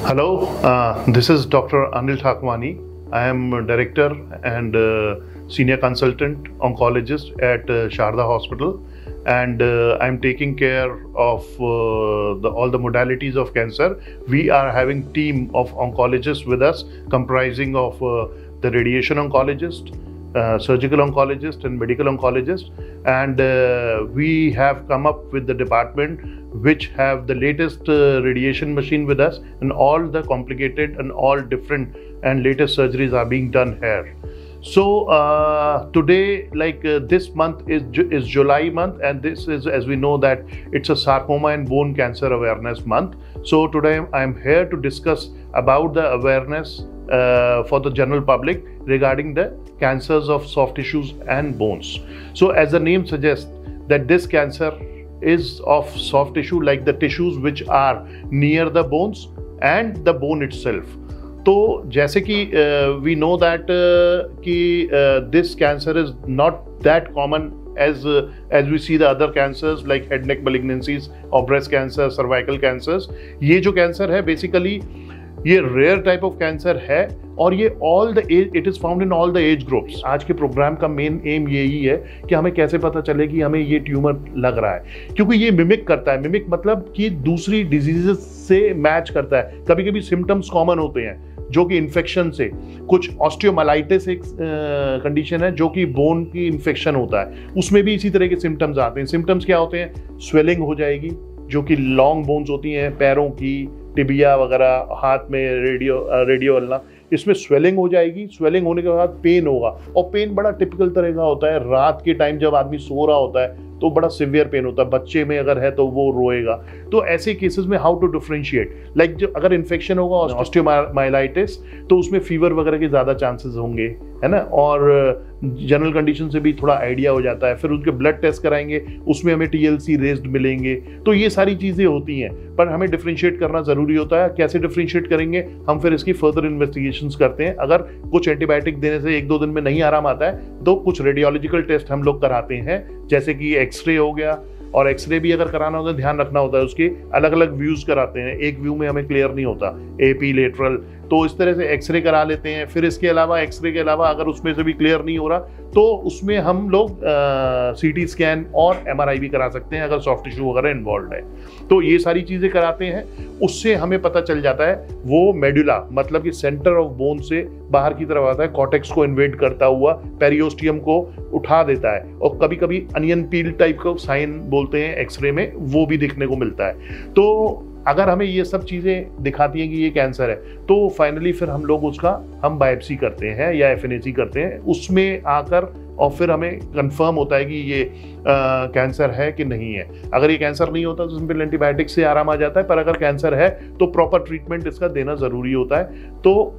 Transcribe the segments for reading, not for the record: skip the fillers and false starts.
Hello, this is Dr. Anil Thakwani. I am Director and Senior Consultant Oncologist at Sharda Hospital, and I am taking care of all the modalities of cancer. We are having team of oncologists with us, comprising of the radiation oncologist, surgical oncologist and medical oncologist, and we have come up with the department which have the latest radiation machine with us, and all the complicated and all different and latest surgeries are being done here. So today, this month is July month, and this is, as we know, that it's a sarcoma and bone cancer awareness month. So today I am here to discuss about the awareness for the general public regarding the cancers of soft tissues and bones. So as the name suggests, that this cancer is of soft tissue, like the tissues which are near the bones and the bone itself. तो जैसे कि we know that this cancer is not that common as we see the other cancers like head neck malignancies or breast cancer, cervical cancers. ये जो cancer है basically ये rare type of cancer है, और ये all the age, it is found in all the age groups. आज के programme का मेन एम यही है कि हमें कैसे पता चले कि हमें ये ट्यूमर लग रहा है, क्योंकि ये मिमिक करता है. मिमिक मतलब कि दूसरी डिजीजेस से मैच करता है. कभी कभी सिम्टम्स कॉमन होते हैं जो कि इन्फेक्शन से, कुछ ऑस्टियोमाइलाइटिस एक कंडीशन है जो कि बोन की इन्फेक्शन होता है, उसमें भी इसी तरह के सिम्टम्स आते हैं. सिम्टम्स क्या होते हैं? स्वेलिंग हो जाएगी, जो कि लॉन्ग बोन्स होती हैं, पैरों की, टिबिया वगैरह, हाथ में रेडियो अल्ना, इसमें स्वेलिंग हो जाएगी. स्वेलिंग होने के बाद पेन होगा, और पेन बड़ा टिपिकल तरह का होता है. रात के टाइम जब आदमी सो रहा होता है तो बड़ा सिवियर पेन होता है. बच्चे में अगर है तो वो रोएगा. तो ऐसे केसेस में हाउ टू डिफरेंशिएट, लाइक जो अगर इन्फेक्शन होगा ऑस्टियोमाइलाइटिस, तो उसमें फीवर वगैरह के ज़्यादा चांसेस होंगे, है ना, और जनरल कंडीशन से भी थोड़ा आइडिया हो जाता है. फिर उनके ब्लड टेस्ट कराएंगे, उसमें हमें TLC रेज्ड मिलेंगे. तो ये सारी चीज़ें होती हैं, पर हमें डिफरेंशिएट करना ज़रूरी होता है. कैसे डिफरेंशिएट करेंगे हम? फिर इसकी फर्दर इन्वेस्टिगेशंस करते हैं. अगर कुछ एंटीबायोटिक देने से 1-2 दिन में नहीं आराम आता है तो कुछ रेडियोलॉजिकल टेस्ट हम लोग कराते हैं, जैसे कि एक्सरे हो गया. और एक्सरे भी अगर कराना होता है, ध्यान रखना होता है, उसके अलग अलग व्यूज कराते हैं. एक व्यू में हमें क्लियर नहीं होता, AP लेटरल, तो इस तरह से एक्सरे करा लेते हैं. फिर इसके अलावा एक्सरे के अलावा अगर उसमें से भी क्लियर नहीं हो रहा तो उसमें हम लोग CT स्कैन और MRI भी करा सकते हैं अगर सॉफ्ट टिश्यू वगैरह इन्वॉल्व है. तो ये सारी चीज़ें कराते हैं. उससे हमें पता चल जाता है वो मेडुला, मतलब कि सेंटर ऑफ बोन से बाहर की तरफ आता है, कॉर्टेक्स को इन्वेड करता हुआ पेरियोस्टियम को उठा देता है, और कभी कभी अनियन पील टाइप का साइन बोलते हैं एक्सरे में, वो भी दिखने को मिलता है. तो अगर हमें ये सब चीज़ें दिखाती हैं कि ये कैंसर है, तो फाइनली फिर हम लोग उसका बायोप्सी करते हैं या FNAC करते हैं. उसमें आकर और फिर हमें कंफर्म होता है कि ये कैंसर है कि नहीं है. अगर ये कैंसर नहीं होता तो सिंपल एंटीबायोटिक से आराम आ जाता है, पर अगर कैंसर है तो प्रॉपर ट्रीटमेंट इसका देना ज़रूरी होता है. तो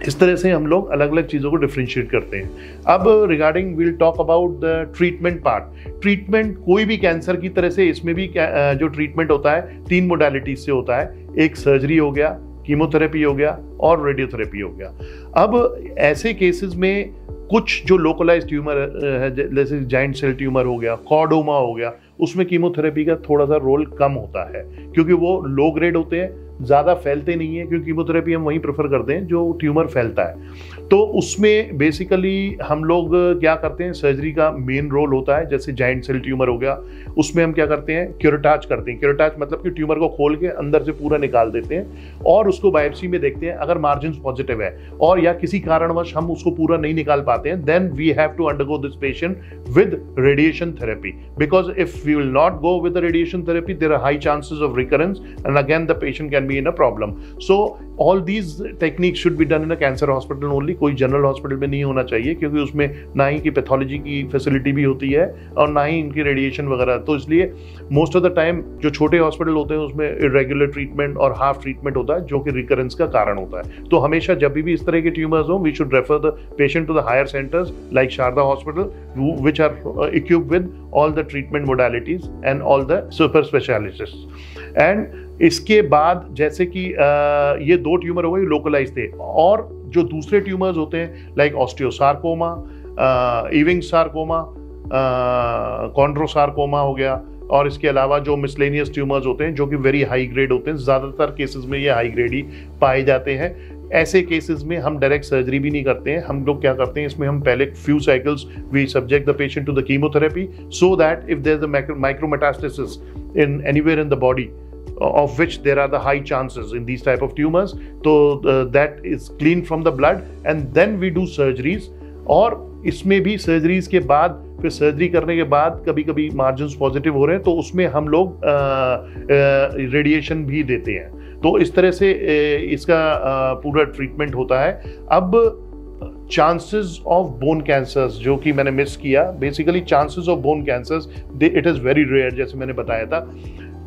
इस तरह से हम लोग अलग अलग चीज़ों को डिफ्रेंशिएट करते हैं. अब regarding will talk about the treatment part. Treatment कोई भी कैंसर की तरह से इसमें भी जो ट्रीटमेंट होता है 3 मोडालिटीज से होता है. एक सर्जरी हो गया, कीमोथेरेपी हो गया, और रेडियोथेरेपी हो गया. अब ऐसे केसेस में कुछ जो लोकलाइज ट्यूमर है, जैसे जाइंट सेल ट्यूमर हो गया, कॉर्डोमा हो गया, उसमें कीमोथेरेपी का थोड़ा सा रोल कम होता है, क्योंकि वो लो ग्रेड होते हैं, ज़्यादा फैलते नहीं है, क्योंकि कीमोथेरेपी हम वहीं प्रेफर करते हैं जो ट्यूमर फैलता है. तो उसमें बेसिकली हम लोग क्या करते हैं, सर्जरी का मेन रोल होता है. जैसे जाइंट सेल ट्यूमर हो गया, उसमें हम क्या करते हैं, क्यूरेटाज करते हैं. क्यूरेटाज मतलब कि ट्यूमर को खोल के अंदर से पूरा निकाल देते हैं, और उसको बायोप्सी में देखते हैं. अगर मार्जिन पॉजिटिव है और या किसी कारणवश हम उसको पूरा नहीं निकाल पाते हैं, then we have to undergo this patient with radiation therapy, because if we will not go with the radiation therapy, there are high chances of recurrence, and again the patient can be in a problem. So all these techniques should be done in a cancer hospital only. कोई general hospital में नहीं होना चाहिए, क्योंकि उसमें ना ही की pathology की फैसिलिटी भी होती है और ना ही इनकी रेडिएशन वगैरह. तो इसलिए मोस्ट ऑफ द टाइम जो छोटे हॉस्पिटल होते हैं उसमें इरेगुलर ट्रीटमेंट और हाफ ट्रीटमेंट होता है, जो कि रिकरेंस का कारण होता है. तो हमेशा जब भी इस तरह के ट्यूमर्स हो, we should refer the patient to the higher centres like Sharda hospital, which are equipped with all the treatment modalities and all the super specialists. And इसके बाद जैसे कि ये 2 ट्यूमर हो गए लोकलाइज थे, और जो दूसरे ट्यूमर्स होते हैं लाइक ऑस्टियोसार्कोमा, इविंग सार्कोमा, कॉन्ड्रोसार्कोमा हो गया, और इसके अलावा जो मिसलेनियस ट्यूमर्स होते हैं जो कि वेरी हाई ग्रेड होते हैं, ज़्यादातर केसेस में ये हाई ग्रेड ही पाए जाते हैं। ऐसे केसेस में हम डायरेक्ट सर्जरी भी नहीं करते हैं। हम लोग क्या करते हैं, इसमें हम पहले few cycles we subject the patient to the chemotherapy so that if there is a micrometastasis in anywhere in the body of which there are the high chances in these type of tumors, so that is cleaned from the blood and then we do surgeries। और इसमें भी surgeries के बाद, फिर surgery करने के बाद कभी कभी मार्जिन्स पॉजिटिव हो रहे हैं तो उसमें हम लोग रेडिएशन भी देते हैं। तो इस तरह से इसका पूरा ट्रीटमेंट होता है। अब चांसेस ऑफ बोन कैंसर्स जो कि मैंने मिस किया, basically chances of bone cancers it is very rare, जैसे मैंने बताया था।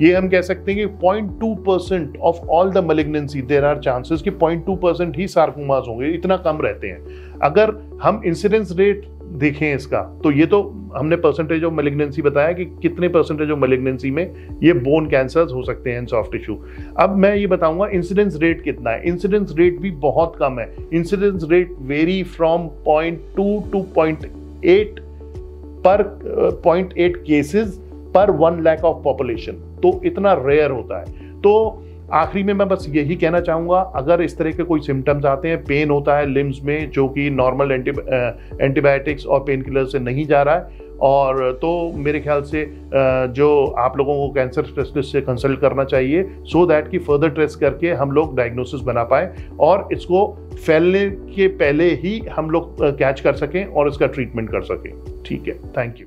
ये हम कह सकते हैं कि 0.2% of all the malignancy there are chances कि 0.2% ही सार्कोमास होंगे, इतना कम रहते हैं। अगर हम इंसिडेंस रेट देखें इसका, तो ये तो हमने परसेंटेज ऑफ मैलिग्नेंसी बताया कि कितने परसेंटेज ऑफ मैलिग्नेंसी में ये बोन कैंसर्स हो सकते हैं सॉफ्ट टिश्यू। अब मैं ये बताऊंगा इंसिडेंस रेट कितना है। इंसिडेंस रेट भी बहुत कम है। Incidence rate very from 0.2 to 0.8 पर 0.8 केसेस पर 1 लाख ऑफ पॉपुलेशन, तो इतना रेयर होता है। तो आखिरी में मैं बस यही कहना चाहूँगा, अगर इस तरह के कोई सिम्टम्स आते हैं, पेन होता है लिम्स में जो कि नॉर्मल एंटीबायोटिक्स और पेन किलर से नहीं जा रहा है, और तो मेरे ख्याल से जो आप लोगों को कैंसर स्पेशलिस्ट से कंसल्ट करना चाहिए सो दैट कि फर्दर टेस्ट करके हम लोग डायग्नोसिस बना पाए और इसको फैलने के पहले ही हम लोग कैच कर सकें और इसका ट्रीटमेंट कर सकें। ठीक है, थैंक यू।